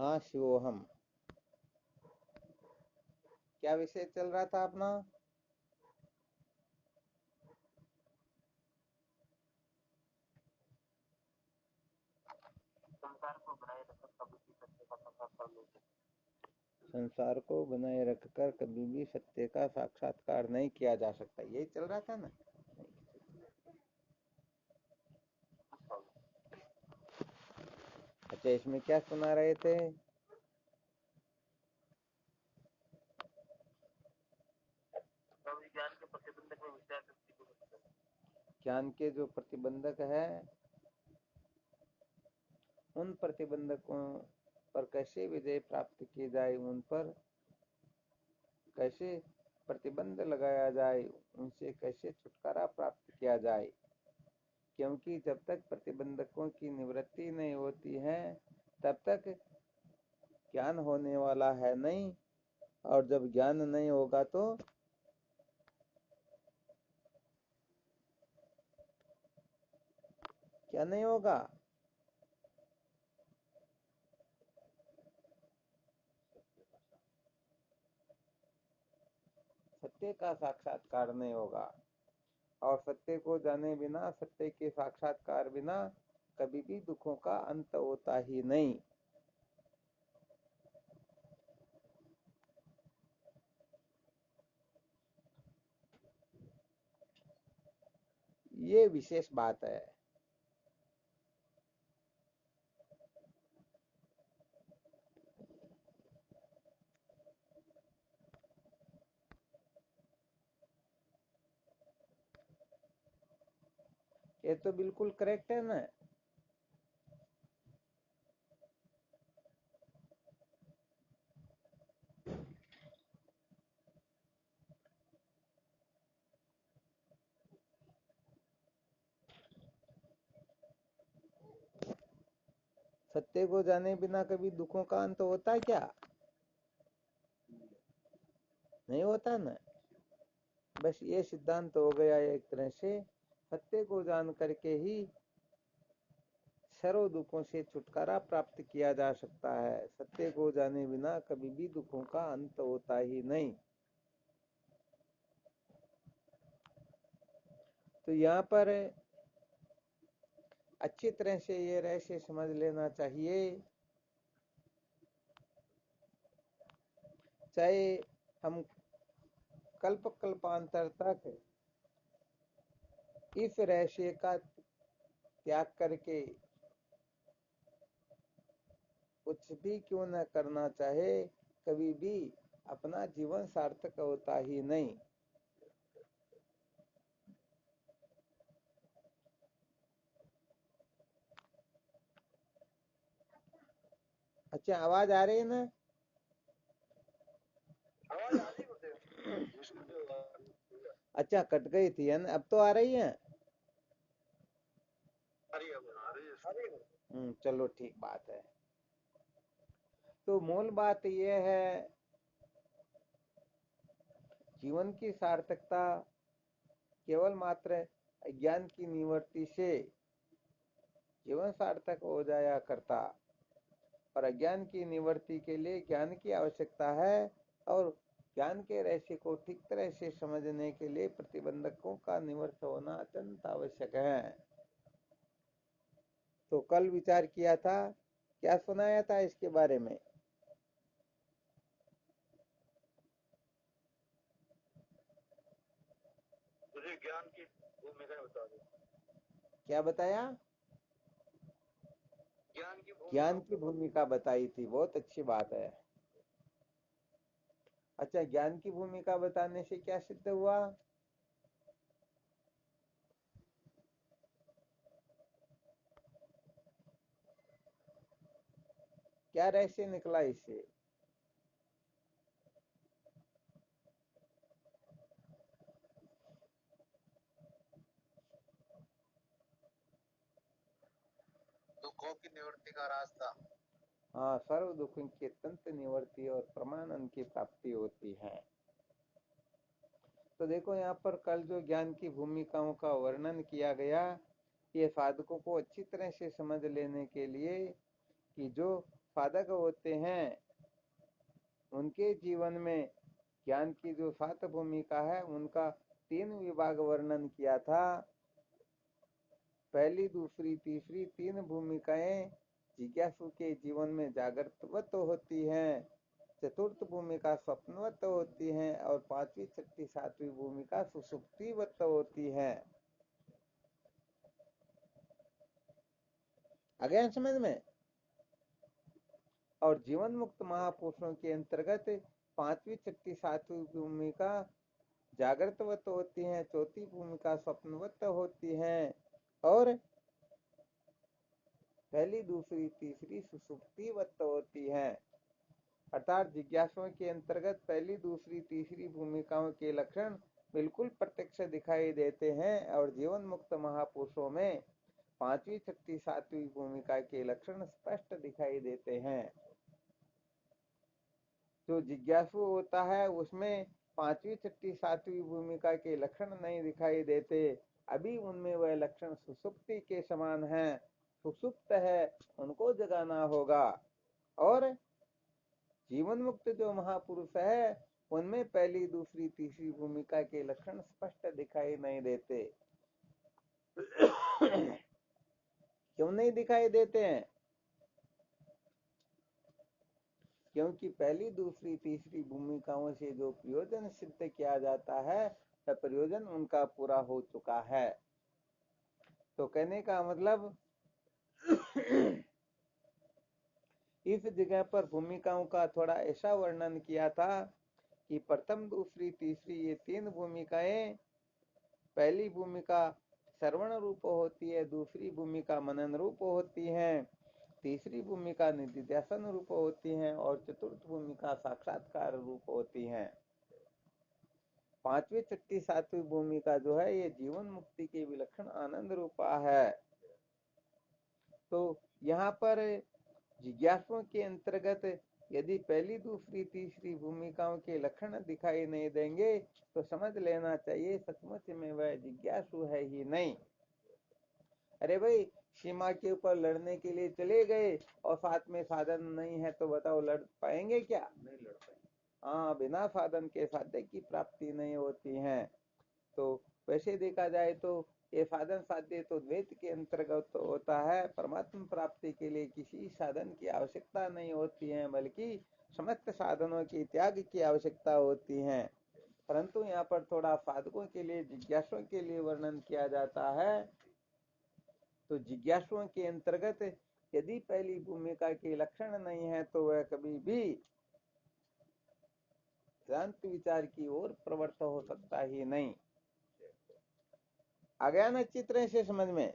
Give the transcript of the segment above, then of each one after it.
हाँ शिवोहम। क्या विषय चल रहा था अपना? संसार को बनाए रखकर कभी भी सत्य का साक्षात्कार नहीं किया जा सकता, यही चल रहा था ना। अच्छा, इसमें क्या सुना रहे थे? ज्ञान के जो प्रतिबंधक है, उन प्रतिबंधकों पर कैसे विजय प्राप्त की जाए, उन पर कैसे प्रतिबंध लगाया जाए, उनसे कैसे छुटकारा प्राप्त किया जाए। क्योंकि जब तक प्रतिबंधकों की निवृत्ति नहीं होती है तब तक ज्ञान होने वाला है नहीं, और जब ज्ञान नहीं होगा तो क्या नहीं होगा? सत्य का साक्षात्कार नहीं होगा, और सत्य को जाने बिना, सत्य के साक्षात्कार बिना कभी भी दुखों का अंत होता ही नहीं। ये विशेष बात है। ये तो बिल्कुल करेक्ट है ना। सत्य को जाने बिना कभी दुखों का अंत होता है क्या? नहीं होता ना। बस ये सिद्धांत हो गया एक तरह से, सत्य को जान करके ही सर्व दुखों से छुटकारा प्राप्त किया जा सकता है। सत्य को जाने बिना कभी भी दुखों का अंत होता ही नहीं। तो यहाँ पर अच्छी तरह से ये रहस्य समझ लेना चाहिए। चाहे हम कल्प कल्पांतर तक इस रहस्य का त्याग करके कुछ भी क्यों न करना चाहे, कभी भी अपना जीवन सार्थक होता ही नहीं। अच्छा, आवाज आ रही है ना? अच्छा, कट गई थी है ना, अब तो आ रही है। चलो ठीक बात है। तो मूल बात यह है, जीवन की सार्थकता केवल मात्र अज्ञान की निवृत्ति से जीवन सार्थक हो जाया करता, और अज्ञान की निवृत्ति के लिए ज्ञान की आवश्यकता है, और ज्ञान के रहस्य को ठीक तरह से समझने के लिए प्रतिबंधकों का निवृत्त होना अत्यंत आवश्यक है। तो कल विचार किया था, क्या सुनाया था इसके बारे में? मुझे ज्ञान की भूमिका बता दो। क्या बताया? ज्ञान की भूमिका बताई थी, बहुत अच्छी बात है। अच्छा, ज्ञान की भूमिका बताने से क्या सिद्ध हुआ? क्या रहस्य निकला इससे? दुखों की निवृत्ति का रास्ता। हाँ, सर्व दुखों की तंत्र निवृत्ति और परमानंद की प्राप्ति होती है। तो देखो, यहाँ पर कल जो ज्ञान की भूमिकाओं का वर्णन किया गया, ये साधकों को अच्छी तरह से समझ लेने के लिए कि जो साधक होते हैं, उनके जीवन में ज्ञान की जो 7 भूमिका है उनका 3 विभाग वर्णन किया था। पहली, दूसरी, तीसरी 3 भूमिकाएं जिज्ञासु के जीवन में जागृतवत होती हैं, चतुर्थ भूमिका स्वप्नवत होती है और 5वीं, 6ठी, 7वीं भूमिका सुषुप्तिवत होती है। आ गया समझ में? और जीवन मुक्त महापुरुषों के अंतर्गत 5वीं, 6ठी, 7वीं भूमिका जागृतवत होती है, चौथी भूमिका स्वप्नवत होती है और पहली, दूसरी, तीसरी सुषुप्तिवत होती है। अर्थात जिज्ञासुओं के अंतर्गत पहली, दूसरी, तीसरी भूमिकाओं के लक्षण बिल्कुल प्रत्यक्ष दिखाई देते हैं और जीवन मुक्त महापुरुषों में 5वीं, 6ठी, 7वीं भूमिका के लक्षण स्पष्ट दिखाई देते हैं। जो जिज्ञासु होता है उसमें 5वीं, 6ठी, 7वीं भूमिका के लक्षण नहीं दिखाई देते, अभी उनमें वह लक्षण सुसुप्ति के समान हैं, सुसुप्त है, उनको जगाना होगा। और जीवन मुक्त जो महापुरुष है उनमें पहली, दूसरी, तीसरी भूमिका के लक्षण स्पष्ट दिखाई नहीं देते। क्यों नहीं दिखाई देते हैं? क्योंकि पहली, दूसरी, तीसरी भूमिकाओं से जो प्रयोजन सिद्ध किया जाता है वह प्रयोजन उनका पूरा हो चुका है। तो कहने का मतलब इस जगह पर भूमिकाओं का थोड़ा ऐसा वर्णन किया था कि प्रथम, दूसरी, तीसरी ये 3 भूमिकाएं, पहली भूमिका श्रवण रूप होती है, दूसरी भूमिका मनन रूप होती है, तीसरी भूमिका निधिध्यासन रूप होती है और चतुर्थ भूमिका साक्षात्कार रूप होती है। 5वीं, 6ठी, 7वीं भूमिका जो है ये जीवन मुक्ति के विलक्षण आनंद रूपा है। तो यहाँ पर जिज्ञासुओं के अंतर्गत यदि पहली, दूसरी, तीसरी भूमिकाओं के लक्षण दिखाई नहीं देंगे तो समझ लेना चाहिए सचमुच में वह जिज्ञासु है ही नहीं। अरे भाई, सीमा के ऊपर लड़ने के लिए चले गए और साथ में साधन नहीं है तो बताओ लड़ पाएंगे क्या? नहीं लड़ पाएंगे। हाँ, बिना साधन के साध्य की प्राप्ति नहीं होती है। तो वैसे देखा जाए तो ये साधन साध्य तो द्वैत के अंतर्गत होता है। परमात्मा प्राप्ति के लिए किसी साधन की आवश्यकता नहीं होती है, बल्कि समस्त साधनों की त्याग की आवश्यकता होती है। परंतु यहाँ पर थोड़ा साधकों के लिए, जिज्ञासुओं के लिए वर्णन किया जाता है। तो जिज्ञासुओं के अंतर्गत यदि पहली भूमिका के लक्षण नहीं है तो वह कभी भी शांत विचार की ओर प्रवृत्त हो सकता ही नहीं। आ गया ना चित्र से समझ में?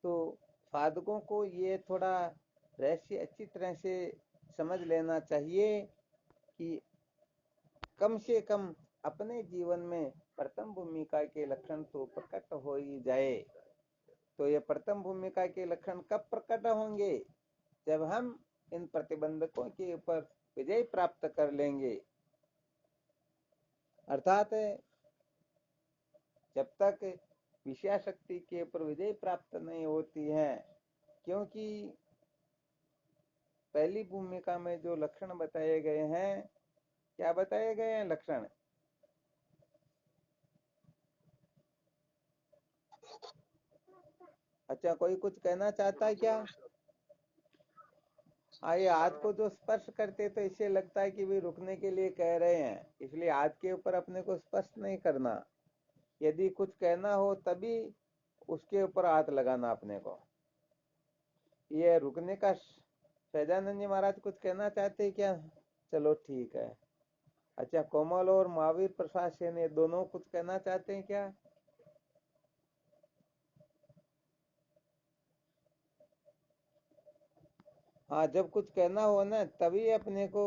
तो साधकों को ये थोड़ा रहस्य अच्छी तरह से समझ लेना चाहिए कि कम से कम अपने जीवन में प्रथम भूमिका के लक्षण तो प्रकट हो ही जाए। तो ये प्रथम भूमिका के लक्षण कब प्रकट होंगे? जब हम इन प्रतिबंधकों के ऊपर विजय प्राप्त कर लेंगे। अर्थात जब तक विषय शक्ति के ऊपर विजय प्राप्त नहीं होती है, क्योंकि पहली भूमिका में जो लक्षण बताए गए हैं, क्या बताए गए हैं लक्षण? अच्छा, कोई कुछ कहना चाहता है क्या? ये हाथ को जो स्पर्श करते तो इससे लगता है कि वे रुकने के लिए कह रहे हैं, इसलिए हाथ के ऊपर अपने को स्पर्श नहीं करना। यदि कुछ कहना हो तभी उसके ऊपर हाथ लगाना अपने को। ये रुकने का सहजानंद जी महाराज कुछ कहना चाहते हैं क्या? चलो ठीक है। अच्छा, कोमल और महावीर प्रसाद सेन ये दोनों कुछ कहना चाहते हैं क्या? हाँ, जब कुछ कहना हो ना तभी अपने को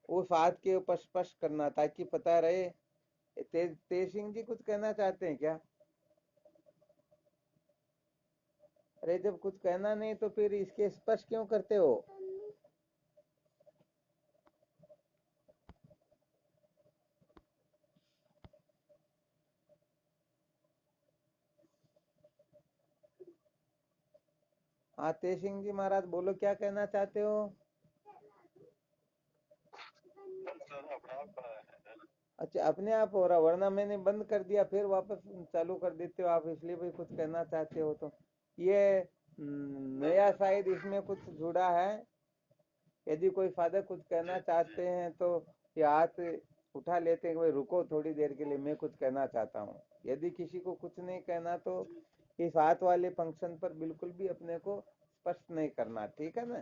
उस बात के ऊपर स्पष्ट करना ताकि पता रहे। तेज सिंह जी कुछ कहना चाहते हैं क्या? अरे जब कुछ कहना नहीं तो फिर इसके स्पष्ट क्यों करते हो? हाँ तेज सिंह जी महाराज बोलो, क्या कहना चाहते हो? अच्छा, अपने आप हो रहा, वरना मैंने बंद कर दिया फिर वापस चालू कर देते हो आप, इसलिए भाई कुछ कहना चाहते हो तो। ये नया शायद इसमें कुछ जुड़ा है। यदि कोई फादर कुछ कहना चाहते हैं तो ये हाथ उठा लेते हैं कि भाई रुको थोड़ी देर के लिए, मैं कुछ कहना चाहता हूँ। यदि किसी को कुछ नहीं कहना तो इस हाथ वाले फंक्शन पर बिल्कुल भी अपने को स्पष्ट नहीं करना, ठीक है ना?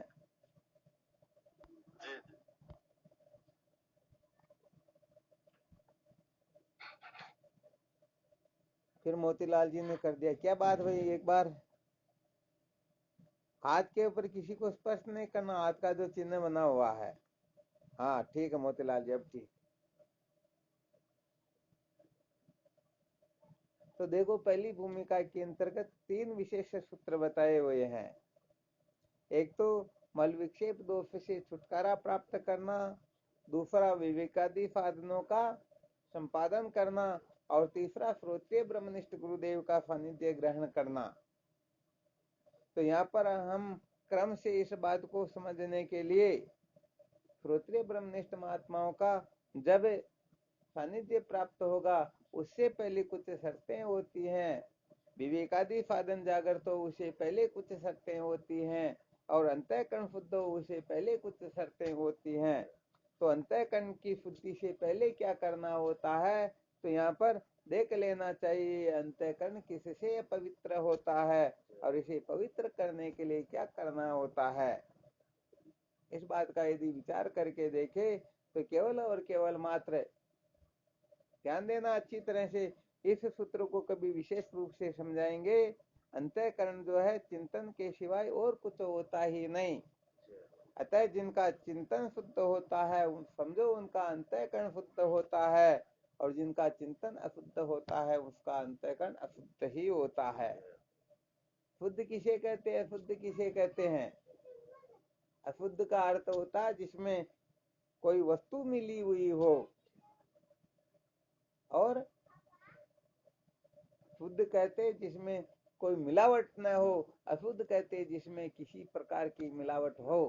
फिर मोतीलाल जी ने कर दिया, क्या बात भाई, एक बार हाथ के ऊपर किसी को स्पर्श नहीं करना, हाथ का जो चिन्ह बना हुआ है। हाँ ठीक है मोतीलाल जी, अब ठीक। तो देखो पहली भूमिका के अंतर्गत 3 विशेष सूत्र बताए हुए हैं। एक तो मल विक्षेप दोष से छुटकारा प्राप्त करना, दूसरा विवेकादि साधनों का संपादन करना, और तीसरा श्रोत्रिय ब्रह्मनिष्ठ गुरुदेव का सानिध्य ग्रहण करना। तो यहाँ पर हम क्रम से इस बात को समझने के लिए श्रोत्रिय ब्रह्मनिष्ठ महात्माओं का जब सानिध्य प्राप्त होगा उससे पहले कुछ शर्तें होती हैं, विवेकादि साधन जागृत हो उससे पहले कुछ शर्तें होती हैं, और अंतःकरण शुद्ध हो उससे पहले कुछ शर्तें होती हैं। तो अंतःकरण की शुद्धि से पहले क्या करना होता है, तो यहाँ पर देख लेना चाहिए अंतःकरण किससे पवित्र होता है और इसे पवित्र करने के लिए क्या करना होता है। इस बात का यदि विचार करके देखे तो केवल और केवल मात्र ध्यान देना अच्छी तरह से, इस सूत्र को कभी विशेष रूप से समझाएंगे। अंतःकरण जो है चिंतन के सिवाय और कुछ होता ही नहीं। अतः जिनका चिंतन शुद्ध होता है समझो उनका अंतःकरण शुद्ध होता है, और जिनका चिंतन अशुद्ध होता है उसका अंतःकरण अशुद्ध ही होता है। शुद्ध किसे कहते हैं, शुद्ध किसे कहते हैं? अशुद्ध का अर्थ होता है जिसमें कोई वस्तु मिली हुई हो, और शुद्ध कहते जिसमें कोई मिलावट न हो, अशुद्ध कहते जिसमें किसी प्रकार की मिलावट हो।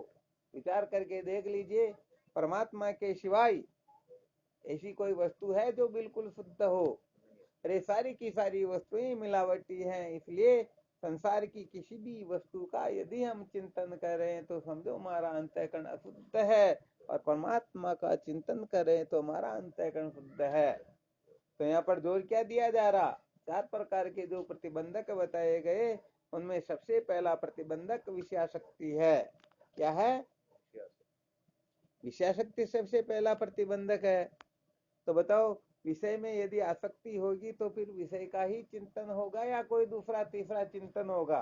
विचार करके देख लीजिए, परमात्मा के सिवाय ऐसी कोई वस्तु है जो बिल्कुल शुद्ध हो? अरे सारी की सारी वस्तुएं मिलावटी हैं। इसलिए संसार की किसी भी वस्तु का यदि हम चिंतन कर रहे हैं तो समझो हमारा अंतःकरण अशुद्ध है, और परमात्मा का चिंतन कर रहे हैं तो हमारा अंतःकरण शुद्ध है। तो यहाँ पर जोर क्या दिया जा रहा, 4 प्रकार के जो प्रतिबंधक बताए गए उनमें सबसे पहला प्रतिबंधक विषयाशक्ति है। क्या है? विषयाशक्ति सबसे पहला प्रतिबंधक है। तो बताओ, विषय में यदि आसक्ति होगी तो फिर विषय का ही चिंतन होगा या कोई दूसरा तीसरा चिंतन होगा?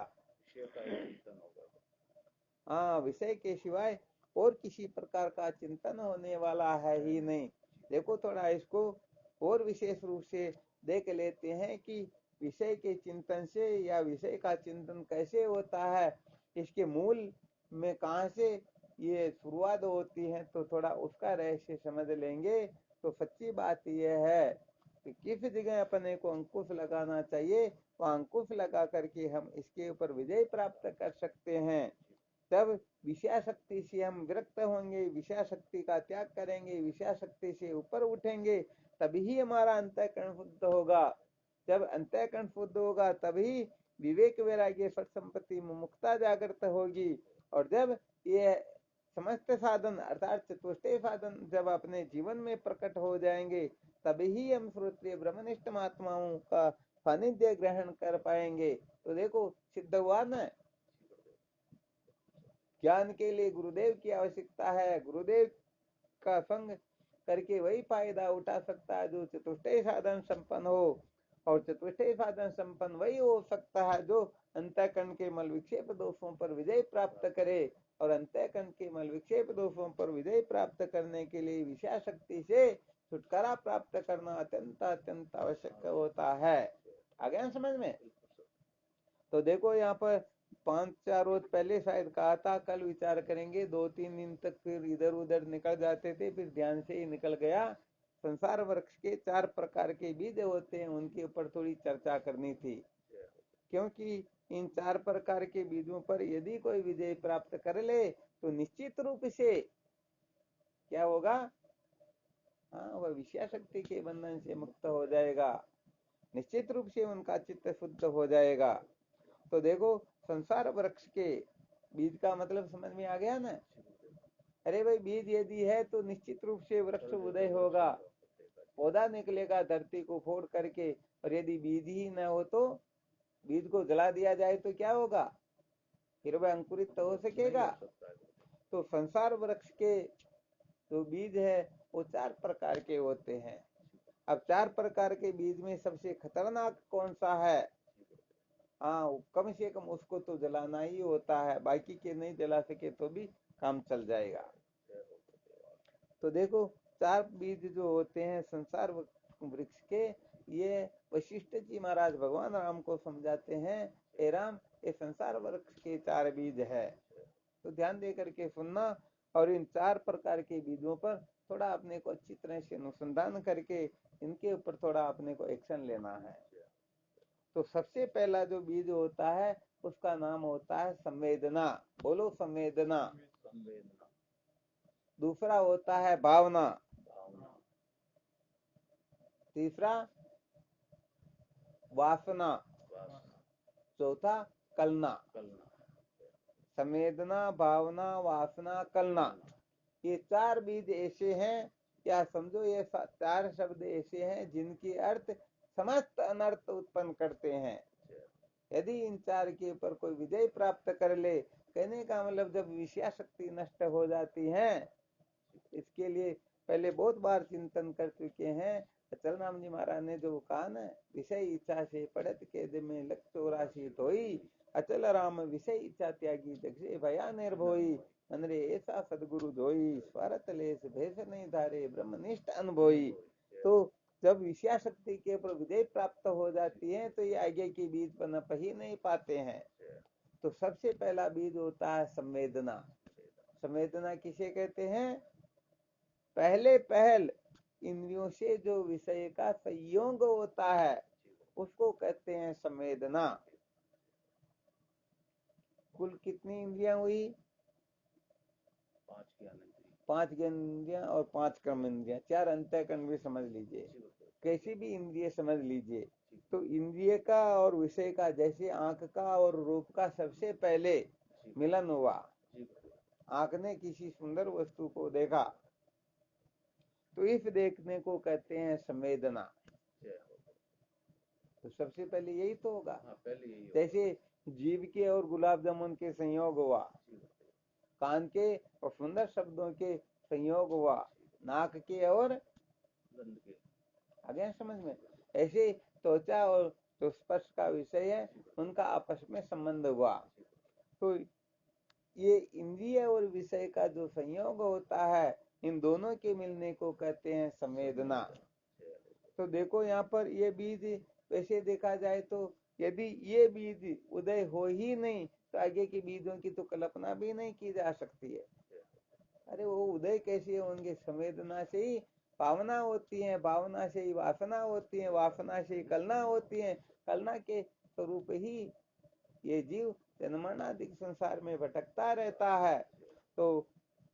हाँ, विषय के सिवाय और किसी प्रकार का चिंतन होने वाला है ही नहीं। देखो थोड़ा इसको और विशेष रूप से देख लेते हैं कि विषय के चिंतन से या विषय का चिंतन कैसे होता है, इसके मूल में कहाँ से ये शुरुआत होती है, तो थोड़ा उसका रहस्य समझ लेंगे। तो सच्ची बात यह है कि किस जगह अपने को अंकुश लगाना चाहिए, वह अंकुश लगा करके हम इसके ऊपर विजय प्राप्त कर सकते हैं। तब विषयाशक्ति से हम विरक्त होंगे, विषयाशक्ति का त्याग करेंगे, विषयाशक्ति से ऊपर उठेंगे, तभी हमारा अंतःकरण शुद्ध होगा। जब अंतःकरण शुद्ध होगा तभी विवेक वैराग्य सत संपत्ति मुक्ता जागृत होगी। और जब ये समस्त साधन अर्थात चतुष्टय साधन जब अपने जीवन में प्रकट हो जाएंगे तभी हम श्रोत्रिय ब्रह्मनिष्ठ महात्माओं का सानिध्य ग्रहण कर पाएंगे। तो देखो सिद्ध हुआ ना, ज्ञान के लिए गुरुदेव की आवश्यकता है। गुरुदेव का संग करके वही फायदा उठा सकता है जो चतुष्टय साधन संपन्न हो, और चतुष्टय साधन संपन्न वही हो सकता है जो अंतःकरण के मल विक्षेप दोषों पर विजय प्राप्त करे। और अंतःकरण के मल विक्षेप दोषों पर विजय प्राप्त करने के लिए विषय शक्ति से छुटकारा प्राप्त करना अत्यंत अत्यंत आवश्यक होता है। आ गया समझ में? तो देखो यहाँ पर 5-4 रोज पहले शायद कहा था कल विचार करेंगे, 2-3 दिन तक फिर इधर उधर निकल जाते थे, फिर ध्यान से ही निकल गया। संसार वृक्ष के 4 प्रकार के बीज होते हैं, उनके ऊपर थोड़ी चर्चा करनी थी, क्योंकि इन 4 प्रकार के बीजों पर यदि कोई विजय प्राप्त कर ले तो निश्चित रूप से क्या होगा? हाँ, वह विषय शक्ति के बंधन से मुक्त हो जाएगा, निश्चित रूप से उनका चित्त शुद्ध हो जाएगा। तो देखो संसार वृक्ष के बीज का मतलब समझ में आ गया ना? अरे भाई बीज यदि है तो निश्चित रूप से वृक्ष उदय होगा, पौधा निकलेगा धरती को फोड़ करके। और यदि बीज ही न हो तो बीज को जला दिया जाए तो क्या होगा? फिर वह अंकुरित तो हो सकेगा? तो संसार वृक्ष के जो बीज है वो 4 प्रकार के होते हैं। अब 4 प्रकार के बीज में सबसे खतरनाक कौन सा है? हाँ, कम से कम उसको तो जलाना ही होता है, बाकी के नहीं जला सके तो भी काम चल जाएगा। तो देखो 4 बीज जो होते हैं संसार वृक्ष के, ये वशिष्ठ जी महाराज भगवान राम को समझाते हैं, हे राम ये संसार वृक्ष के 4 बीज है। तो ध्यान दे करके सुनना और इन 4 प्रकार के बीजों पर थोड़ा अपने को अच्छी तरह से अनुसंधान करके इनके ऊपर थोड़ा अपने को एक्शन लेना है। तो सबसे पहला जो बीज होता है उसका नाम होता है संवेदना। बोलो संवेदना। दूसरा होता है भावना। तीसरा वासना। चौथा कलना। संवेदना, भावना, वासना, कलना, ये 4 बीज ऐसे हैं, क्या समझो ये 4 शब्द ऐसे हैं जिनके अर्थ समस्त अनर्थ उत्पन्न करते हैं। यदि इन 4 के ऊपर कोई विजय प्राप्त कर ले, कहने का मतलब जब विषय शक्ति नष्ट हो जाती है, इसके लिए पहले बहुत बार चिंतन कर चुके हैं। अचल राम जी महाराज ने जो कहा ना, विषय इच्छा से पड़त के में लख 84 धोई, अचल राम विषय इच्छा त्यागी जग से भया निर्भोई, मनरे ऐसा सदगुरु जोई, स्वार्थ लेस भेष नहीं धारे ब्रह्मनिष्ठ अनुभोई। तो जब विषय शक्ति के ऊपर विजय प्राप्त हो जाती है तो ये आगे के बीज पनप ही नहीं पाते हैं। तो सबसे पहला बीज होता है संवेदना। संवेदना किसे कहते हैं? पहल इंद्रियों से जो विषय का संयोग होता है उसको कहते हैं संवेदना। कुल कितनी इंद्रियां हुई? 5 ज्ञान इंद्रियां और 5 कर्म इंद्रियां, 4 अंतःकरण भी समझ लीजिए, कैसी भी इंद्रिय समझ लीजिए। तो इंद्रिय का और विषय का, जैसे आंख का और रूप का सबसे पहले मिलन हुआ, आंख ने किसी सुंदर वस्तु को देखा तो इस देखने को कहते हैं संवेदना। तो सबसे पहले यही तो होगा। जैसे जीव के और गुलाब जामुन के संयोग हुआ, कान के और सुंदर शब्दों के संयोग हुआ, नाक के और गंध के, आ गया समझ में? ऐसे त्वचा और जो स्पर्श का विषय है उनका आपस में संबंध हुआ। तो ये इंद्रिय और विषय का जो संयोग होता है, इन दोनों के मिलने को कहते हैं संवेदना। तो देखो यहाँ पर ये बीज वैसे देखा जाए तो यदि ये बीज उदय हो ही नहीं तो आगे के बीजों की तो कल्पना भी नहीं की जा सकती है। अरे वो उदय कैसे होंगे? संवेदना से ही भावना होती है, भावना से ही वासना होती है, वासना से ही कलना होती है, कलना के स्वरूप ही ये जीव जन्मनादिक संसार में भटकता रहता है। तो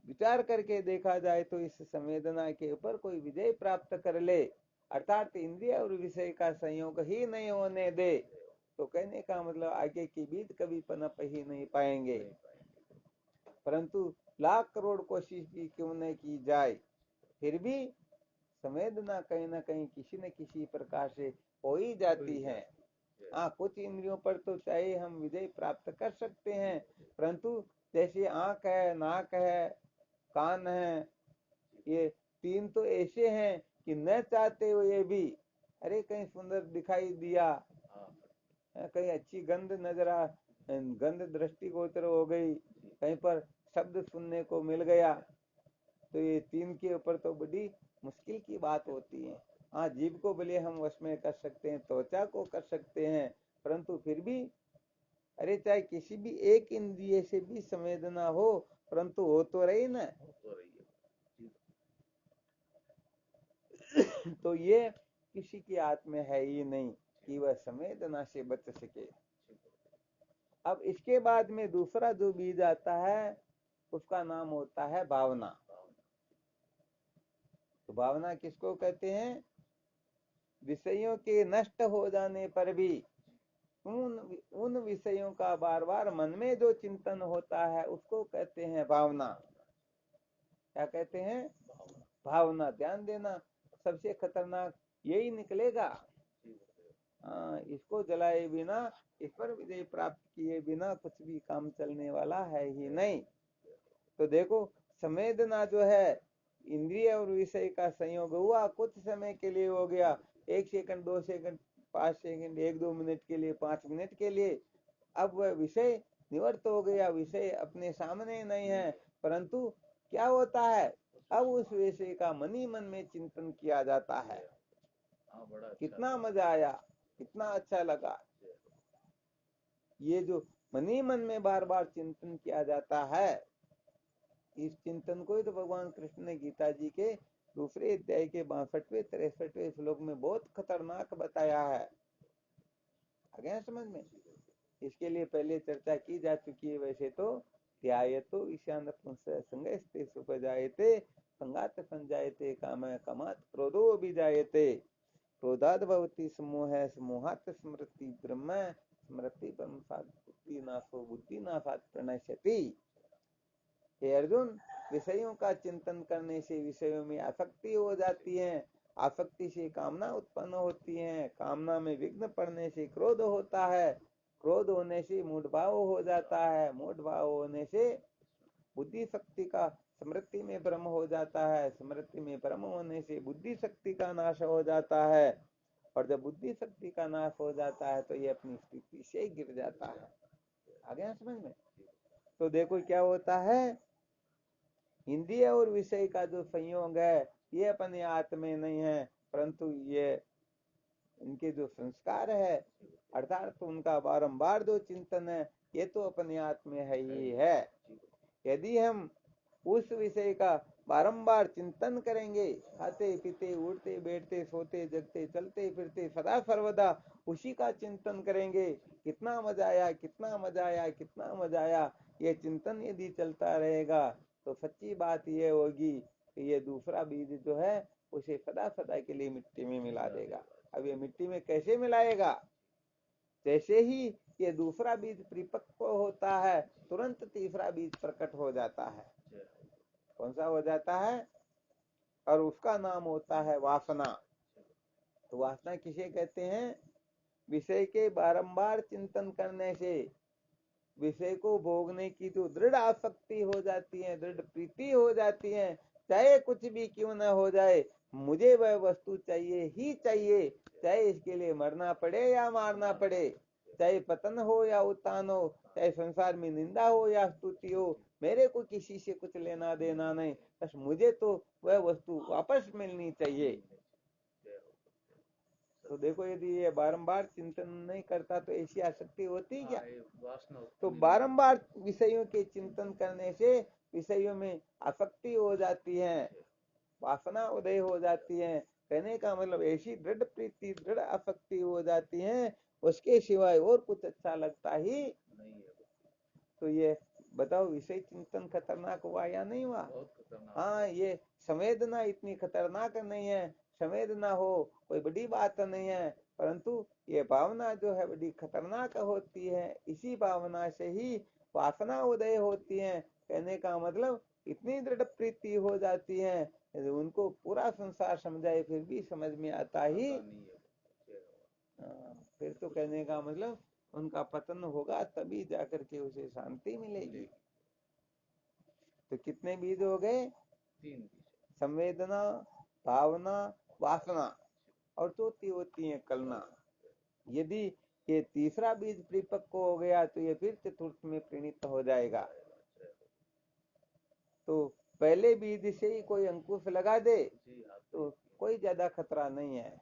विचार करके देखा जाए तो इस संवेदना के ऊपर कोई विजय प्राप्त कर ले, अर्थात इंद्रिय और विषय का संयोग ही नहीं होने दे, तो कहने का मतलब आगे की बीज कभी पनप ही नहीं पाएंगे। परंतु लाख करोड़ कोशिश भी क्यों न की जाए, फिर भी संवेदना कहीं न कहीं किसी न किसी प्रकार से हो ही जाती है। हाँ, कुछ इंद्रियों पर तो चाहे हम विजय प्राप्त कर सकते हैं, परंतु जैसे आंख है, नाक है, कान है, ये 3 तो ऐसे हैं कि न चाहते हुए भी, अरे कहीं सुंदर दिखाई दिया, कहीं अच्छी गंध नजर आ, गंध दृष्टिगोचर हो गई, कहीं पर शब्द सुनने को मिल गया, तो ये 3 के ऊपर तो बड़ी मुश्किल की बात होती है। हाँ, जीभ को भले हम वश में कर सकते हैं, त्वचा को कर सकते हैं, परंतु फिर भी अरे चाहे किसी भी एक इंद्रिय से भी संवेदना हो, परंतु हो तो रही ना। तो ये किसी की हाथ में है ही नहीं कि वह संवेदना से बच सके। अब इसके बाद में दूसरा जो बीज आता है उसका नाम होता है भावना। तो भावना किसको कहते हैं? विषयों के नष्ट हो जाने पर भी उन विषयों का बार बार मन में जो चिंतन होता है उसको कहते हैं भावना। क्या कहते हैं? भावना। ध्यान देना, सबसे खतरनाक यही निकलेगा। हाँ, इसको जलाए बिना, इस पर विजय प्राप्त किए बिना कुछ भी काम चलने वाला है ही नहीं। तो देखो, संवेदना जो है इंद्रिय और विषय का संयोग हुआ, कुछ समय के लिए हो गया, 1 सेकंड 2 सेकंड 5 सेकंड 1-2 मिनट के लिए, 5 मिनट के लिए। अब वह विषय निवृत्त हो गया, विषय अपने सामने नहीं है, परंतु क्या होता है, अब उस विषय का मन ही मन में चिंतन किया जाता है। कितना मजा आया, कितना अच्छा लगा। ये जो मन ही मन में बार बार चिंतन किया जाता है, इस चिंतन को ही तो भगवान कृष्ण ने गीता जी के दूसरे अध्याय के 62वें 63वें श्लोक में बहुत खतरनाक बताया है। आ गया समझ में? इसके लिए पहले चर्चा की जा चुकी है। वैसे तो ध्यायतो ईशान संगस्ते सुपजायते संगात संजायते काम कामात क्रोधो अभिजायते क्रोधाद भवति समूह समूहात स्मृति ब्रह्म स्मृति ब्रह्म बुद्धि नाशो बुद्धि नाशात प्रणश्यति। हे अर्जुन, विषयों का चिंतन करने से विषयों में आसक्ति हो जाती है, आसक्ति से कामना उत्पन्न होती है, कामना में विघ्न पड़ने से क्रोध होता है, क्रोध होने से मूढ़ भाव हो जाता है, मूढ़ भाव होने से बुद्धि शक्ति का स्मृति में भ्रम हो जाता है, स्मृति में भ्रम होने से बुद्धि शक्ति का नाश हो जाता है, और जब बुद्धि शक्ति का नाश हो जाता है तो ये अपनी स्थिति से गिर जाता है। आ गया समझ में? तो देखो क्या होता है, इंद्रिय और विषय का जो संयोग है ये अपने हाथ में नहीं है, परंतु ये इनके जो संस्कार है अर्थात तो उनका बारंबार जो चिंतन है ये तो अपने हाथ में है ही है। यदि हम उस विषय का बारंबार चिंतन करेंगे, खाते पीते उठते बैठते सोते जगते चलते फिरते सदा सर्वदा उसी का चिंतन करेंगे, कितना मजा आया कितना मजा आया कितना मजा आया, ये चिंतन यदि चलता रहेगा तो सच्ची बात ये होगी कि ये दूसरा बीज जो है उसे सदा सदा के लिए मिट्टी में मिला देगा। अब ये मिट्टी में कैसे मिलाएगा? जैसे ही ये दूसरा बीज परिपक्व होता है तुरंत तीसरा बीज प्रकट हो जाता है। कौन सा हो जाता है? और उसका नाम होता है वासना। तो वासना किसे कहते हैं? विषय के बारंबार चिंतन करने से विषय को भोगने की जो दृढ़ आसक्ति हो जाती है, दृढ़ प्रीति हो जाती है, चाहे कुछ भी क्यों न हो जाए, मुझे वह वस्तु चाहिए ही चाहिए, चाहे इसके लिए मरना पड़े या मारना पड़े, चाहे पतन हो या उत्थान हो, चाहे संसार में निंदा हो या स्तुति हो, मेरे को किसी से कुछ लेना देना नहीं, बस मुझे तो वह वस्तु वापस मिलनी चाहिए। तो देखो, यदि ये बारंबार चिंतन नहीं करता तो ऐसी आसक्ति होती क्या? तो बारंबार विषयों के चिंतन करने से विषयों में आसक्ति हो जाती है, वासना उदय हो जाती है। कहने का मतलब ऐसी दृढ़ प्रीति दृढ़ आसक्ति हो जाती है, उसके सिवाय और कुछ अच्छा लगता ही नहीं। तो ये बताओ, विषय चिंतन खतरनाक हुआ या नहीं हुआ? हाँ, ये संवेदना इतनी खतरनाक नहीं है, संवेदना हो कोई बड़ी बात नहीं है, परंतु ये भावना जो है बड़ी खतरनाक होती है। इसी भावना से ही वासना उदय होती है। कहने का मतलब इतनी दृढ़ प्रीति हो जाती है, उनको पूरा संसार समझाए फिर भी समझ में आता ही। फिर तो कहने का मतलब उनका पतन होगा, तभी जाकर के उसे शांति मिलेगी। तो कितने बीज हो गए? 3। संवेदना, भावना, वासना, और चौथी होती है कलना। यदि ये तीसरा बीज परिपक्व हो गया तो ये फिर चतुर्थ में परिणित हो जाएगा। तो पहले बीज से ही कोई अंकुश लगा दे तो कोई ज्यादा खतरा नहीं है,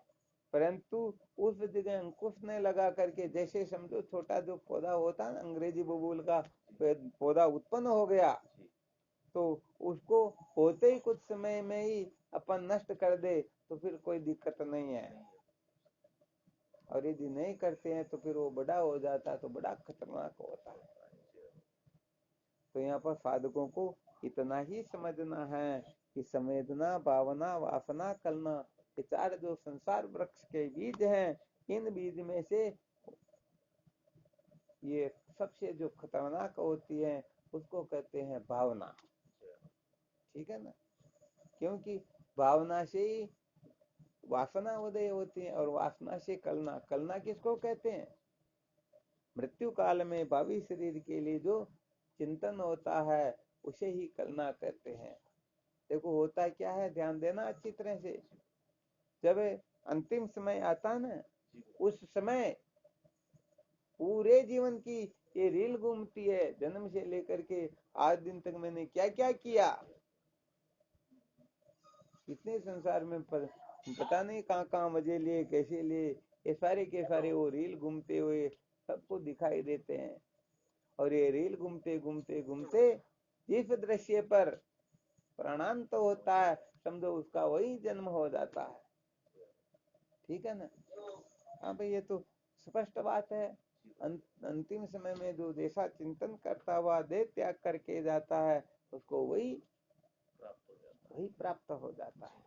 परंतु उस जगह अंकुश ने लगा करके, जैसे समझो छोटा जो पौधा होता है अंग्रेजी बबूल का पौधा उत्पन्न हो गया, तो उसको होते ही कुछ समय में ही अपन नष्ट कर दे तो फिर कोई दिक्कत नहीं है, और यदि नहीं करते हैं तो फिर वो बड़ा हो जाता है तो बड़ा खतरनाक होता है। तो यहाँ पर साधकों को इतना ही समझना है कि संवेदना, भावना, वासना, कलना, ये चार जो संसार वृक्ष के बीज हैं, इन बीज में से ये सबसे जो खतरनाक होती है उसको कहते हैं भावना। ठीक है ना, क्योंकि भावना से ही वासना उदय होती है और वासना से कलना। कलना किसको कहते हैं? मृत्यु काल में भावी शरीर के लिए जो चिंतन होता है उसे ही कलना कहते हैं। देखो होता क्या है, ध्यान देना अच्छी तरह से। जब अंतिम समय आता ना, उस समय पूरे जीवन की ये रील घूमती है, जन्म से लेकर के आज दिन तक मैंने क्या क्या किया, इतने संसार में पता नहीं कहाँ कहाँ मजे लिए, कैसे लिए, ये सारे के सारे वो रील घूमते हुए सबको दिखाई देते हैं। और ये रील घूमते घूमते घूमते जिस दृश्य पर प्राणांत होता है, समझो उसका वही जन्म हो जाता है। ठीक है ना? हाँ भाई, ये तो स्पष्ट बात है। अंतिम समय में जो जैसा चिंतन करता हुआ देह त्याग करके जाता है उसको वही प्राप्त हो जाता है।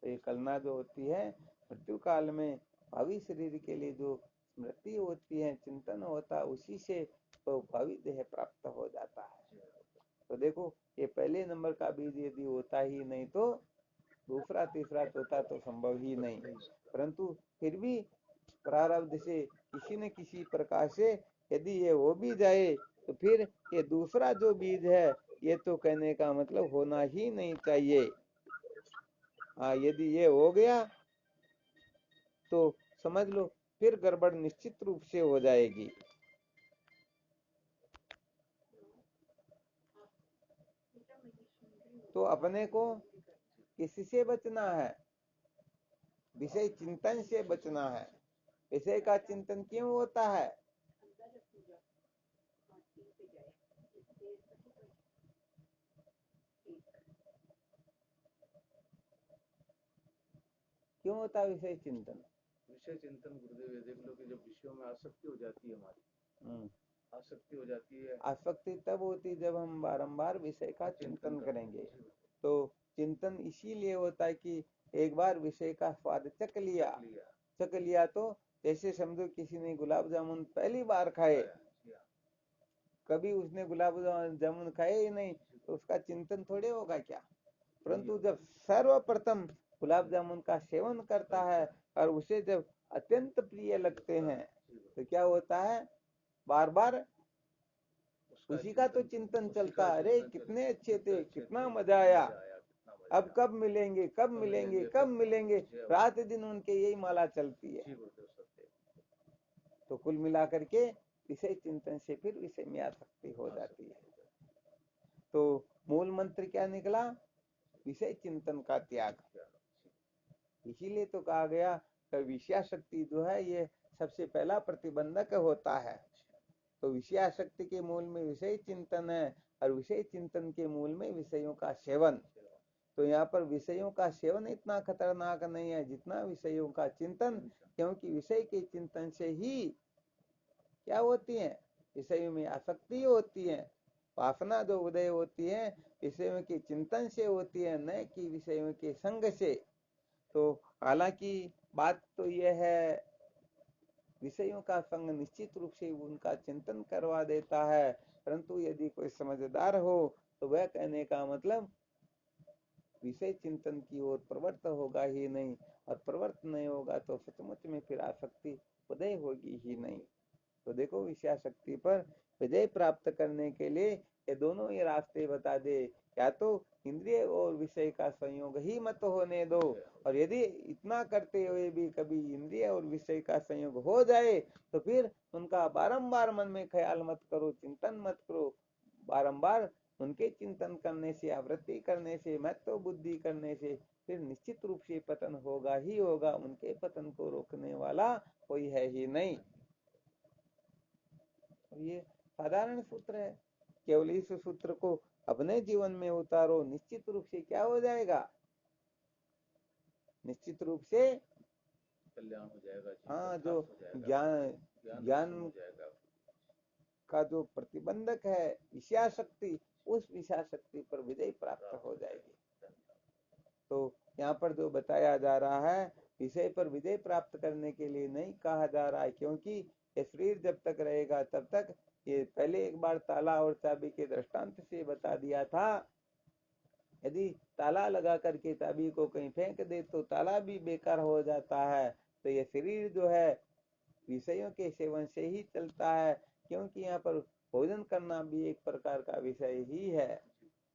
तो ये कलना जो होती है मृत्यु काल में भावी शरीर के लिए जो स्मृति होती है, चिंतन होता है, उसी से तो भावी देह प्राप्त हो जाता है। तो देखो ये पहले नंबर का बीज यदि होता ही नहीं तो दूसरा तीसरा चौथा तो संभव ही नहीं, परंतु फिर भी प्रारब्ध से किसी न किसी प्रकार से यदि ये हो भी जाए तो फिर ये दूसरा जो बीज है ये तो कहने का मतलब होना ही नहीं चाहिए। हाँ, यदि ये हो गया तो समझ लो फिर गड़बड़ निश्चित रूप से हो जाएगी। तो अपने को किससे बचना है? विषय चिंतन से बचना है। विषय का चिंतन क्यों होता है? क्यों होता है विषय चिंतन? विषय चिंतन गुरुदेव ये देख लो कि जब विषयों में आसक्ति हो जाती है हमारी, आसक्ति हो जाती है। आसक्ति तब होती जब हम बारंबार विषय का चिंतन करेंगे। तो चिंतन इसीलिए होता है कि एक बार विषय का स्वाद चख लिया तो जैसे समझो किसी ने गुलाब जामुन पहली बार खाए, कभी उसने गुलाब जामुन खाए ही नहीं, तो उसका चिंतन थोड़े होगा क्या? परंतु जब सर्वप्रथम गुलाब जामुन का सेवन करता है और उसे जब अत्यंत प्रिय लगते हैं तो क्या होता है, बार बार उसी का तो चिंतन चलता है। अरे कितने अच्छे थे, कितना मजा आया, अब कब मिलेंगे, कब मिलेंगे, कब मिलेंगे, रात दिन उनके यही माला चलती है। तो कुल मिलाकर के विषय चिंतन से फिर विषय में आसक्ति हो जाती है। तो मूल मंत्र क्या निकला? विषय चिंतन का त्याग। इसीलिए तो कहा गया कि विषयाशक्ति जो है ये सबसे पहला प्रतिबंधक होता है। तो विषयाशक्ति के मूल में विषय चिंतन है और विषय चिंतन के मूल में विषयों का सेवन। तो यहाँ पर विषयों का सेवन इतना खतरनाक नहीं है जितना विषयों का चिंतन, क्योंकि विषय के चिंतन से ही क्या होती है, विषयों में आसक्ति होती है। वासना जो उदय होती है विषयों के चिंतन से होती है, न कि विषयों के संग से। तो हालांकि बात तो यह है विषयों का संग निश्चित रूप से उनका चिंतन करवा देता है, परंतु यदि कोई समझदार हो तो वह कहने का मतलब विषय चिंतन की ओर प्रवृत्त होगा ही नहीं, और प्रवृत्त नहीं होगा तो सचमुच में फिर आसक्ति उदय होगी ही नहीं। तो देखो विषयाशक्ति पर विजय प्राप्त करने के लिए ये दोनों ही रास्ते बता दे, या तो इंद्रिय और विषय का संयोग ही मत होने दो, और यदि इतना करते हुए भी कभी इंद्रिय और विषय का संयोग हो जाए तो फिर उनका बारंबार मन में ख्याल मत करो, चिंतन मत करो, बारंबार उनके चिंतन करने से, आवृत्ति करने से, महत्व बुद्धि करने से फिर निश्चित रूप से पतन होगा ही होगा। उनके पतन को रोकने वाला कोई है ही नहीं। ये साधारण सूत्र है, केवल इस सूत्र को अपने जीवन में उतारो, निश्चित रूप से क्या हो जाएगा, निश्चित रूप से कल्याण हो जाएगा। हाँ, जो ज्ञान का जो प्रतिबंधक है विषया शक्ति, उस विषया शक्ति पर विजय प्राप्त हो जाएगी। तो यहाँ पर जो बताया जा रहा है, विषय पर विजय प्राप्त करने के लिए नहीं कहा जा रहा है, क्योंकि ये शरीर जब तक रहेगा तब तक, ये पहले एक बार ताला और चाबी के दृष्टांत से बता दिया था, यदि ताला लगा करके चाबी को कहीं फेंक दे तो ताला भी बेकार हो जाता है। तो ये शरीर जो है विषयों के सेवन से ही चलता है, क्योंकि यहाँ पर भोजन करना भी एक प्रकार का विषय ही है।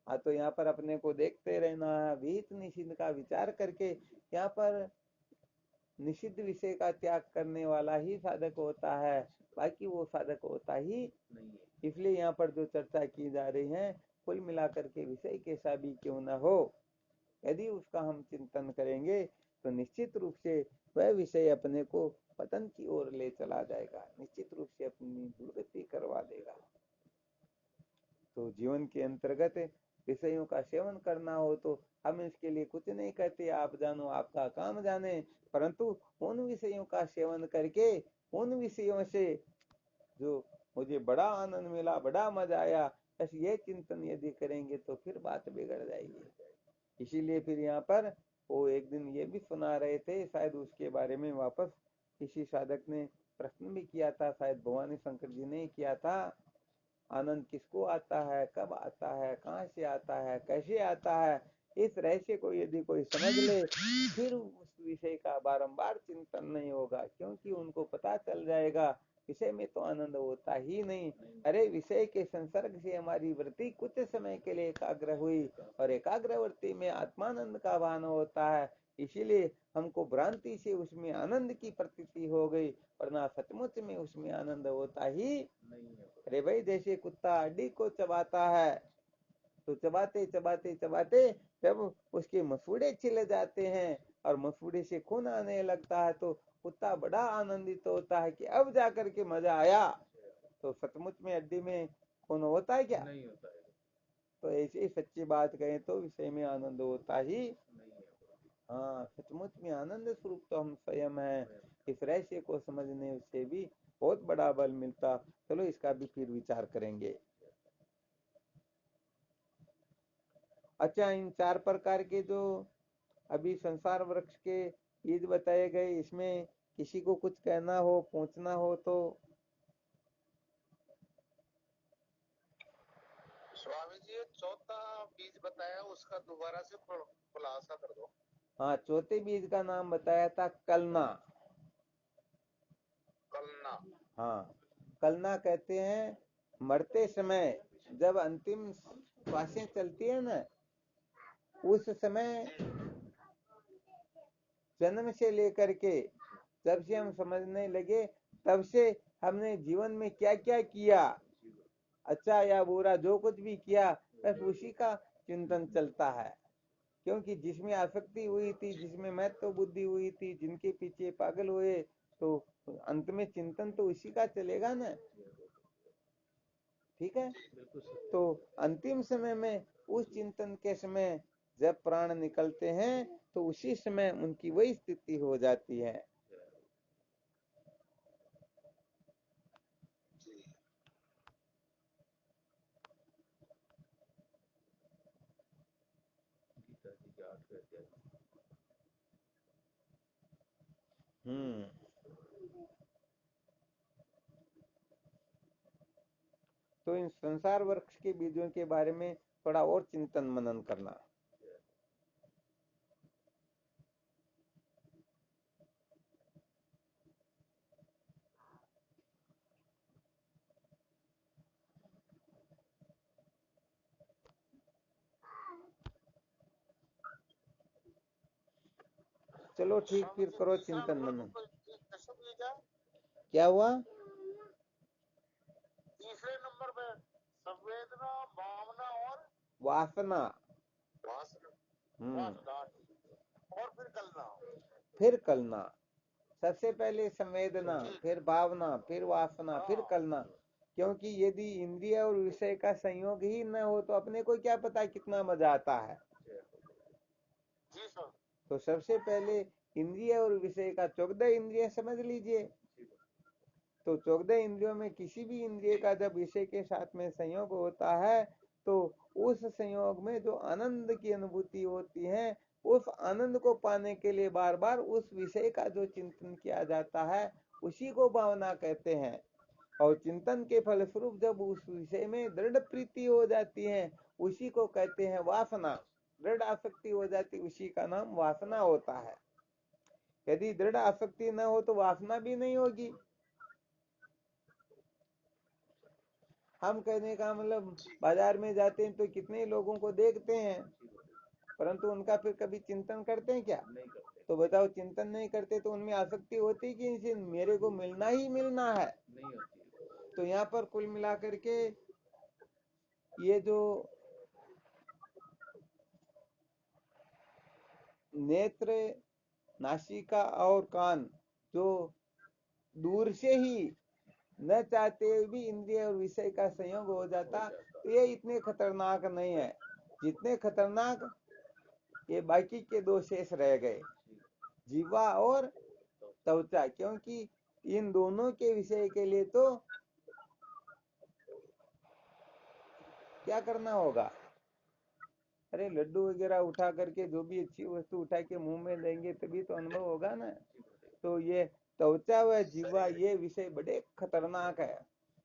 हाँ, तो यहाँ पर अपने को देखते रहना है, विहित निषिद्ध का विचार करके यहाँ पर निषिद्ध विषय का त्याग करने वाला ही साधक होता है, बाकी वो साधक होता ही नहीं है। इसलिए यहाँ पर जो चर्चा की जा रही है, कुल मिलाकर के विषय कैसा भी क्यों न हो, यदि उसका हम चिंतन करेंगे तो निश्चित रूप से वह विषय अपने को पतन की ओर ले चला जाएगा, निश्चित रूप से अपनी दुर्गति करवा देगा। तो जीवन के अंतर्गत विषयों का सेवन करना हो तो हम इसके लिए कुछ नहीं कहते, आप जानो आपका काम जाने, परंतु उन विषयों का सेवन करके उन विषयों से जो मुझे बड़ा आनंद मिला, बड़ा मजा आया, बस ये चिंतन यदि करेंगे तो फिर बात बिगड़ जाएगी। इसीलिए फिर यहाँ पर वो एक दिन ये भी सुना रहे थे, शायद उसके बारे में वापस किसी साधक ने प्रश्न भी किया था, शायद भवानी शंकर जी ने किया था, आनंद किसको आता है, कब आता है, कहाँ से आता है, कैसे आता है, इस रहस्य को यदि कोई समझ ले फिर उस विषय का बारंबार चिंतन नहीं होगा, क्योंकि उनको पता चल जाएगा विषय में तो आनंद होता ही नहीं। अरे विषय के संसर्ग से हमारी वृत्ति कुछ समय के लिए एकाग्र हुई और एकाग्र वृत्ति में आत्मानंद का भान होता है, इसीलिए हमको भ्रांति से उसमें आनंद की प्रतीति हो गई, वरना सचमुच में उसमें आनंद होता ही नहीं है। अरे भाई, जैसे कुत्ता हड्डी को चबाता है तो चबाते चबाते चबाते जब उसके मसूड़े छिल जाते हैं और मसूड़े से खून आने लगता है तो कुत्ता बड़ा आनंदित होता है कि अब जाकर के मजा आया। तो सचमुच में हड्डी में खून होता है क्या? नहीं होता है। तो ऐसी ही सच्ची बात कहें तो विषय में आनंद होता ही नहीं है। हाँ, सचमुच में आनंद स्वरूप तो हम स्वयं हैं। इस रहस्य को समझने से भी बहुत बड़ा बल मिलता। चलो इसका भी फिर विचार करेंगे। अच्छा, इन 4 प्रकार के जो अभी संसार वृक्ष के बीज बताए गए, इसमें किसी को कुछ कहना हो, पूछना हो तो? स्वामी जी, चौथा बीज बताया उसका दोबारा से खुलासा कर दो। हाँ, चौथे बीज का नाम बताया था कलना। कलना, हाँ, कलना कहते हैं मरते समय जब अंतिम श्वासें चलती है ना, उस समय जन्म से लेकर के जब से हम समझने लगे तब से हमने जीवन में क्या क्या किया, अच्छा या बुरा जो कुछ भी किया, बस उसी का चिंतन चलता है। क्योंकि जिसमें आसक्ति हुई थी, जिसमें महत्व बुद्धि हुई थी, जिनके पीछे पागल हुए, तो अंत में चिंतन तो उसी का चलेगा ना। ठीक है, तो अंतिम समय में उस चिंतन के समय जब प्राण निकलते हैं तो उसी समय उनकी वही स्थिति हो जाती है। तो इन संसार वृक्ष के बीजों के बारे में थोड़ा और चिंतन मनन करना। चलो ठीक, फिर करो चिंतन मनन। क्या हुआ? तीसरे नंबर पे संवेदना, भावना और वासना। वासना और फिर कलना। सबसे पहले संवेदना, फिर भावना, फिर वासना, फिर कलना। क्योंकि यदि इंद्रिय और विषय का संयोग ही न हो तो अपने को क्या पता कितना मजा आता है। तो सबसे पहले इंद्रिय और विषय का 14 इंद्रिय समझ लीजिए। तो 14 इंद्रियों में किसी भी इंद्रिय का जब विषय के साथ में संयोग होता है तो उस संयोग में जो आनंद की अनुभूति होती है, उस आनंद को पाने के लिए बार बार उस विषय का जो चिंतन किया जाता है उसी को भावना कहते हैं। और चिंतन के फलस्वरूप जब उस विषय में दृढ़ प्रीति हो जाती है उसी को कहते हैं वासना। दृढ़ आसक्ति हो जाती उसी का नाम वासना होता है। यदि दृढ़ आसक्ति न हो तो वासना भी नहीं होगी। हम कहने का मतलब बाजार में जाते हैं तो कितने लोगों को देखते हैं, परंतु उनका फिर कभी चिंतन करते हैं क्या? तो बताओ, चिंतन नहीं करते तो उनमें आसक्ति होती कि इनसे मेरे को मिलना ही मिलना है। तो यहाँ पर कुल मिलाकर के ये जो नेत्र, नासिका और कान जो दूर से ही न चाहते हुए भी इंद्रिय और विषय का संयोग हो जाता तो ये इतने खतरनाक नहीं है जितने खतरनाक ये बाकी के दो शेष रह गए, जीवा और त्वचा। क्योंकि इन दोनों के विषय के लिए तो क्या करना होगा? अरे लड्डू वगैरह उठा करके जो भी अच्छी वस्तु उठा के मुंह में देंगे तभी तो अनुभव होगा ना। तो ये त्वचा व जीवा ये विषय बड़े खतरनाक है।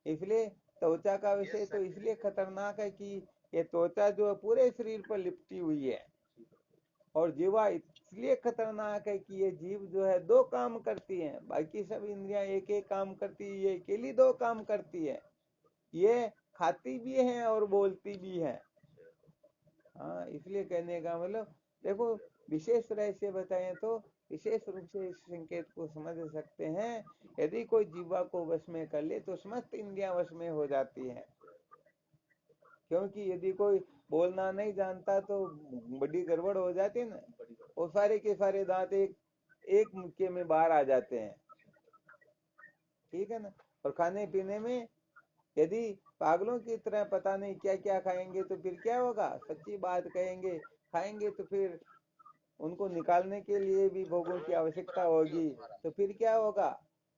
इसलिए त्वचा का विषय तो इसलिए खतरनाक है कि ये त्वचा जो पूरे शरीर पर लिपटी हुई है, और जीवा इसलिए खतरनाक है कि ये जीव जो है दो काम करती है, बाकी सब इंद्रियां एक एक काम करती है, ये अकेली दो काम करती है। ये खाती भी है और बोलती भी है। हाँ, इसलिए कहने का मतलब देखो, विशेष तरह से बताएं तो विशेष रूप से इस संकेत को समझ सकते हैं। यदि कोई जीवा को वश में कर ले तो समस्त इंद्रियां वश में हो जाती है। क्योंकि यदि कोई बोलना नहीं जानता तो बड़ी गड़बड़ हो जाती है ना, वो सारे के सारे दांत एक मुक्के में बाहर आ जाते हैं, ठीक है ना। और खाने पीने में यदि पागलों की तरह पता नहीं क्या क्या खाएंगे तो फिर क्या होगा? सच्ची बात कहेंगे, खाएंगे तो फिर उनको निकालने के लिए भी भोगों की आवश्यकता होगी, तो फिर क्या होगा?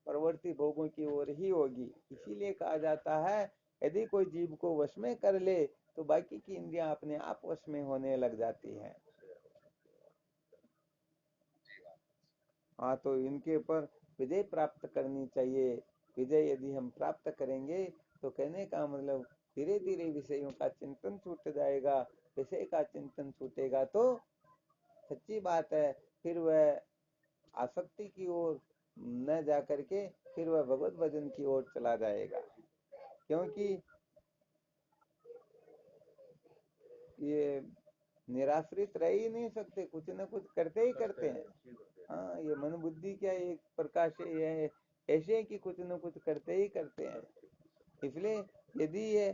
प्रवृत्ति भोगों की ओर ही होगी। इसीलिए कहा जाता है यदि कोई जीव को वश में कर ले तो बाकी की इंद्रियां अपने आप वश में होने लग जाती हैं। हाँ, तो इनके ऊपर विजय प्राप्त करनी चाहिए। विजय यदि हम प्राप्त करेंगे तो कहने का मतलब धीरे धीरे विषयों का चिंतन छूट जाएगा। विषय का चिंतन छूटेगा तो सच्ची बात है फिर वह आसक्ति की ओर न जा करके फिर वह भगवत भजन की ओर चला जाएगा। क्योंकि ये निराश्रित रह ही नहीं सकते, कुछ न कुछ करते ही करते हैं। हाँ, ये मन बुद्धि क्या एक प्रकार से ये ऐसे है कि कुछ न कुछ करते ही करते हैं। इसलिए यदि ये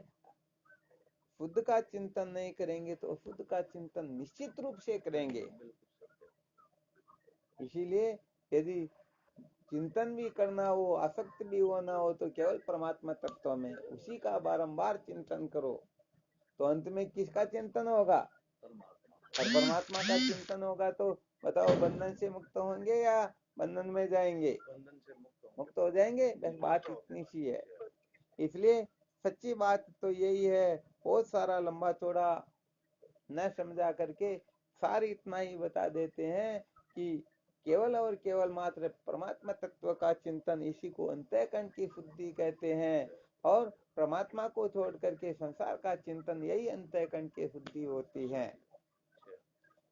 शुद्ध का चिंतन नहीं करेंगे तो अशुद्ध का चिंतन निश्चित रूप से करेंगे। इसीलिए यदि चिंतन भी करना हो, आसक्त भी होना हो तो केवल परमात्मा तत्व में उसी का बारंबार चिंतन करो, तो अंत में किसका चिंतन होगा? और परमात्मा का चिंतन होगा। तो बताओ, बंधन से मुक्त होंगे या बंधन में जाएंगे? मुक्त हो जाएंगे। बस बात इतनी सी है। इसलिए सच्ची बात तो यही है, बहुत सारा लंबा चौड़ा न समझा करके सार इतना ही बता देते हैं कि केवल और केवल मात्र परमात्मा तत्व का चिंतन, इसी को अंतःकरण की शुद्धि कहते हैं। और परमात्मा को छोड़ करके संसार का चिंतन, यही अंतःकरण की शुद्धि होती है।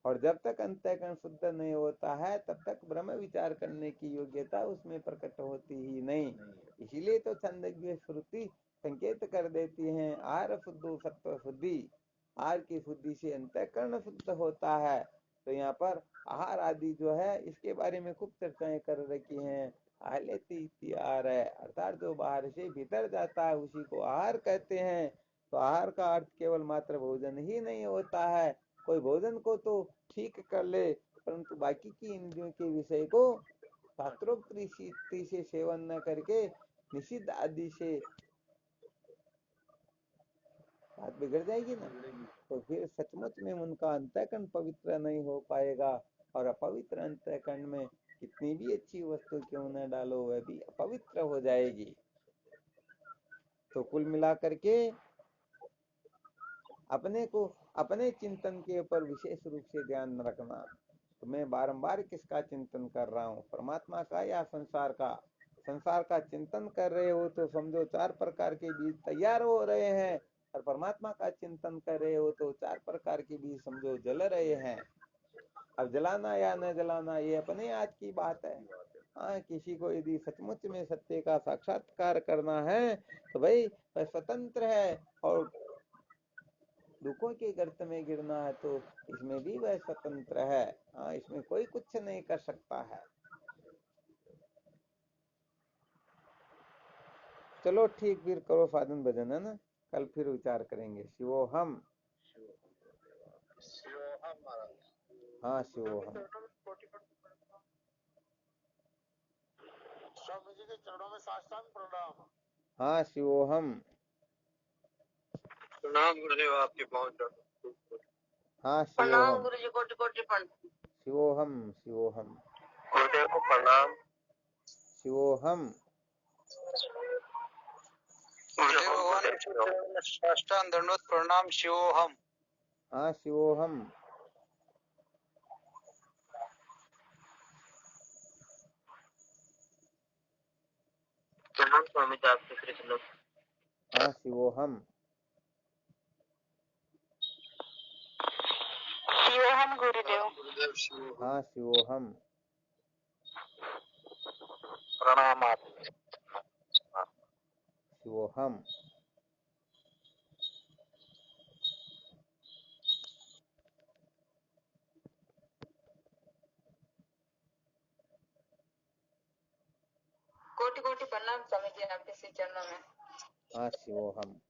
और जब तक अंतःकरण शुद्ध नहीं होता है तब तक ब्रह्म विचार करने की योग्यता उसमें प्रकट होती ही नहीं। इसीलिए तो छंदज्ञ श्रुति संकेत कर देती है, आहार शुद्धो सत्व शुद्धि। आहार की शुद्धि से अंतःकरण शुद्ध होता है। तो यहाँ पर आहार आदि जो है इसके बारे में खूब चर्चाएं कर रखी हैं। आहलेती आहार है, अर्थात जो बाहर से भीतर जाता है उसी को आहार कहते हैं। तो आहार का अर्थ केवल मात्र भोजन ही नहीं होता है। कोई भोजन को तो ठीक कर ले, परंतु बाकी की इंद्रियों के विषय को शास्त्रोक्त रीति से सेवन न करके निषिद्ध आदि से बात बिगड़ जाएगी ना। तो फिर सचमुच में उनका अंतःकरण पवित्र नहीं हो पाएगा, और अपवित्र अंतःकरण में कितनी भी अच्छी वस्तु क्यों न डालो वह भी अपवित्र हो जाएगी। तो कुल मिलाकर के अपने को अपने चिंतन के ऊपर विशेष रूप से ध्यान रखना। तो मैं बारंबार किसका चिंतन कर रहा हूँ, परमात्मा का या संसार का? संसार का चिंतन कर रहे हो तो समझो 4 प्रकार के बीज तैयार हो रहे हैं, और परमात्मा का चिंतन कर रहे हो तो 4 प्रकार के बीज समझो जल रहे हैं। अब जलाना या न जलाना ये अपने आज की बात है। हाँ, किसी को यदि सचमुच में सत्य का साक्षात्कार करना है तो भाई वह स्वतंत्र है, और दुखों के गर्त में गिरना है तो इसमें भी वह स्वतंत्र है। हाँ, इसमें कोई कुछ नहीं कर सकता है। चलो ठीक, फिर करो साधन भजन, है ना। कल फिर विचार करेंगे। शिवोहम। हाँ शिवोहम। स्वामी जी के चरणों में साष्टांग प्रणाम। हाँ शिवोहम। प्रणाम गुरुदेव, आपके पहुंच। हाँ प्रणाम शिवोहम। गुरु जी, कोटि कोटि प्रणाम। शिवोहम शिवोहम गुरुदेव को प्रणाम। शिवोहम। गुरुदेव साष्टांग दंडवत प्रणाम। शिवोहम। हाँ शिवोहम। प्रणाम स्वामी जी, आपके कृष्ण। हाँ शिवोहम। शिवोहम गुरुदेव। गुरुदेव शिवोहम। हाँ शिवोहम। प्रणाम आप। शिवोहम। कोटि कोटि प्रणाम स्वामी जी, आपके श्री चरणों में। हाँ शिवोहम।